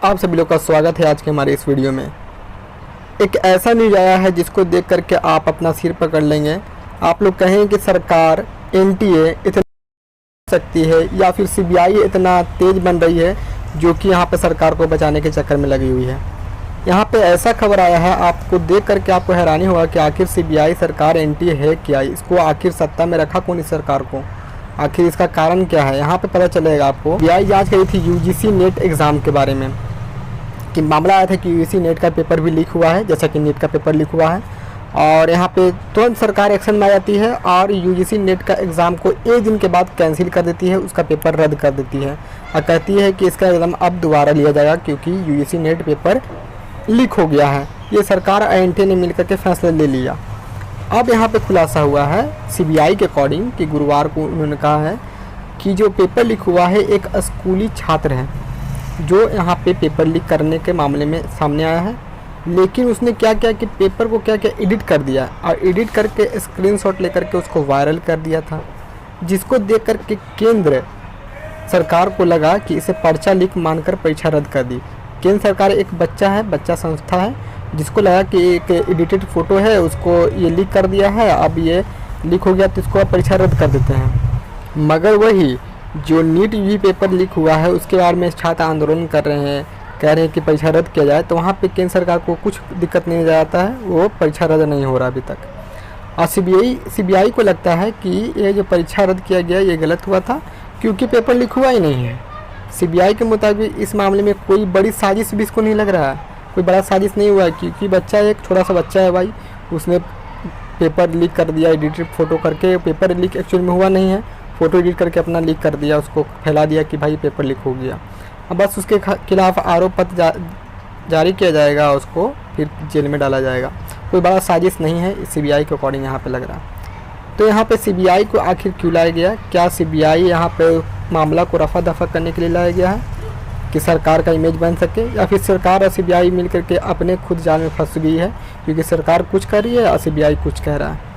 आप सभी लोग का स्वागत है आज के हमारे इस वीडियो में। एक ऐसा न्यूज़ आया है जिसको देख करके आप अपना सिर पकड़ लेंगे। आप लोग कहें कि सरकार एनटीए इतना सकती है या फिर सीबीआई इतना तेज़ बन रही है जो कि यहाँ पे सरकार को बचाने के चक्कर में लगी हुई है। यहाँ पे ऐसा खबर आया है, आपको देख करके आपको हैरानी होगा कि आखिर सीबीआई सरकार एनटीए है क्या, इसको आखिर सत्ता में रखा कौन इस सरकार को, आखिर इसका कारण क्या है। यहाँ पे पता चलेगा आपको। सीबीआई जांच करी थी यूजीसी नेट एग्ज़ाम के बारे में कि मामला आया था कि यूजीसी नेट का पेपर भी लीक हुआ है, जैसा कि नीट का पेपर लीक हुआ है। और यहाँ पे तुरंत सरकार एक्शन में आ जाती है और यूजीसी नेट का एग्ज़ाम को एक दिन के बाद कैंसिल कर देती है, उसका पेपर रद्द कर देती है और कहती है कि इसका एग्ज़ाम अब दोबारा लिया जाएगा क्योंकि यूजीसी नेट पेपर लीक हो गया है। ये सरकार और एनटीए ने मिलकर के फैसला ले लिया। अब यहाँ पे खुलासा हुआ है सीबीआई के अकॉर्डिंग कि गुरुवार को उन्होंने कहा है कि जो पेपर लीक हुआ है एक स्कूली छात्र है जो यहाँ पे पेपर लीक करने के मामले में सामने आया है। लेकिन उसने क्या किया कि पेपर को क्या एडिट कर दिया और एडिट करके स्क्रीनशॉट लेकर के उसको वायरल कर दिया था, जिसको देख कर के केंद्र सरकार को लगा कि इसे पर्चा लीक मानकर परीक्षा रद्द कर दी। केंद्र सरकार एक बच्चा संस्था है जिसको लगा कि एक एडिटेड फ़ोटो है उसको ये लीक कर दिया है, अब ये लीक हो गया तो इसको परीक्षा रद्द कर देते हैं। मगर वही जो नीट यूजी पेपर लीक हुआ है उसके बारे में छात्र आंदोलन कर रहे हैं, कह रहे हैं कि परीक्षा रद्द किया जाए, तो वहाँ पे केंद्र सरकार को कुछ दिक्कत नहीं जाता है, वो परीक्षा रद्द नहीं हो रहा अभी तक। और सीबीआई को लगता है कि ये जो परीक्षा रद्द किया गया ये गलत हुआ था क्योंकि पेपर लीक हुआ ही नहीं है। सीबीआई के मुताबिक इस मामले में कोई बड़ी साजिश भी इसको नहीं लग रहा है, कोई बड़ा साजिश नहीं हुआ है क्योंकि बच्चा एक छोटा सा बच्चा है भाई, उसने पेपर लीक कर दिया एडिटेड फ़ोटो करके। पेपर लीक एक्चुअल में हुआ नहीं है, फ़ोटो एडिट करके अपना लीक कर दिया, उसको फैला दिया कि भाई पेपर लीक हो गया। अब बस उसके खिलाफ आरोप पत्र जारी किया जाएगा, उसको फिर जेल में डाला जाएगा। कोई बड़ा साजिश नहीं है सीबीआई के अकॉर्डिंग यहाँ पे लग रहा। तो यहाँ पे सीबीआई को आखिर क्यों लाया गया? क्या सीबीआई यहाँ पे मामला को रफा दफा करने के लिए लाया गया है कि सरकार का इमेज बन सके, या फिर सरकार और सीबीआई मिल करके अपने खुद जाल में फंस गई है क्योंकि सरकार कुछ कर रही है और सीबीआई कुछ कह रहा है।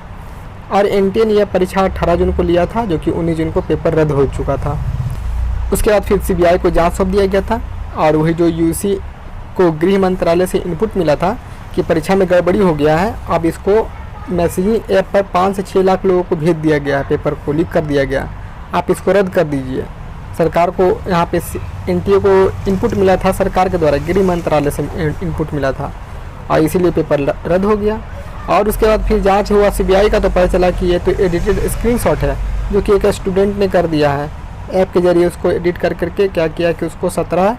और एनटीए ने यह परीक्षा 18 जून को लिया था जो कि 19 जून को पेपर रद्द हो चुका था। उसके बाद फिर सीबीआई को जांच सौंप दिया गया था और वही जो यूजीसी को गृह मंत्रालय से इनपुट मिला था कि परीक्षा में गड़बड़ी हो गया है, अब इसको मैसेजिंग ऐप पर 5 से 6 लाख लोगों को भेज दिया गया है, पेपर को लीक कर दिया गया, आप इसको रद्द कर दीजिए। सरकार को यहाँ पे एनटीए को इनपुट मिला था सरकार के द्वारा, गृह मंत्रालय से इनपुट मिला था और इसीलिए पेपर रद्द हो गया। और उसके बाद फिर जांच हुआ सीबीआई का, तो पता चला कि ये तो एडिटेड स्क्रीनशॉट है जो कि एक स्टूडेंट ने कर दिया है, ऐप के जरिए उसको एडिट कर करके क्या किया कि उसको 17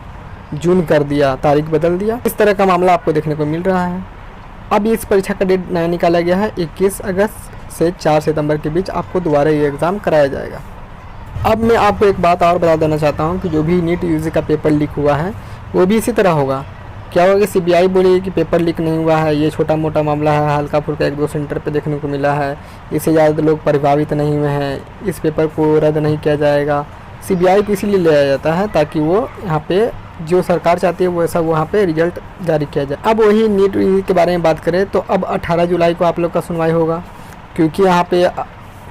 जून कर दिया, तारीख बदल दिया। इस तरह का मामला आपको देखने को मिल रहा है। अब इस परीक्षा का डेट नया निकाला गया है, 21 अगस्त से 4 सितंबर के बीच आपको दोबारा ये एग्ज़ाम कराया जाएगा। अब मैं आपको एक बात और बता देना चाहता हूँ कि जो भी नीट यूजी का पेपर लीक हुआ है वो भी इसी तरह होगा। क्या होगा कि सीबीआई बोलेगी कि पेपर लीक नहीं हुआ है, ये छोटा मोटा मामला है, हल्का फुल्का 1-2 सेंटर पे देखने को मिला है, इससे ज़्यादा लोग प्रभावित नहीं हुए हैं, इस पेपर को रद्द नहीं किया जाएगा। सीबीआई को इसीलिए लाया जाता है ताकि वो यहाँ पे जो सरकार चाहती है वो ऐसा वहाँ पे रिजल्ट जारी किया जाए। अब वही नीट के बारे में बात करें तो अब 18 जुलाई को आप लोग का सुनवाई होगा क्योंकि यहाँ पे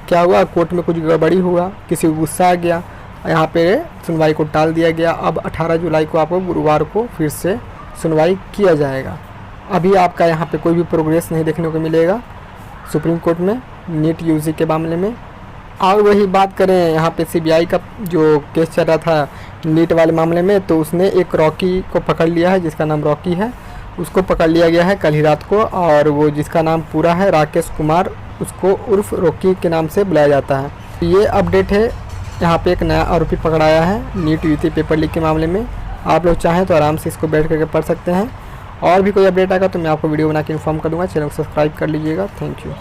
क्या हुआ, कोर्ट में कुछ गड़बड़ी हुआ, किसी को गुस्सा आ गया, यहाँ पे सुनवाई को टाल दिया गया। अब 18 जुलाई को आपको गुरुवार को फिर से सुनवाई किया जाएगा। अभी आपका यहाँ पे कोई भी प्रोग्रेस नहीं देखने को मिलेगा सुप्रीम कोर्ट में नीट यूजी के मामले में। और वही बात करें यहाँ पे सीबीआई का जो केस चल रहा था नीट वाले मामले में, तो उसने एक रॉकी को पकड़ लिया है जिसका नाम रॉकी है, उसको पकड़ लिया गया है कल ही रात को। और वो जिसका नाम पूरा है राकेश कुमार, उसको उर्फ रॉकी के नाम से बुलाया जाता है। ये अपडेट है, यहाँ पे एक नया आरोपी पकड़ाया है नीट यूजी पेपर लीक के मामले में। आप लोग चाहें तो आराम से इसको बैठ करके पढ़ सकते हैं। और भी कोई अपडेट आएगा तो मैं आपको वीडियो बना के इन्फॉर्म कर दूँगा। चैनल को सब्सक्राइब कर लीजिएगा। Thank you.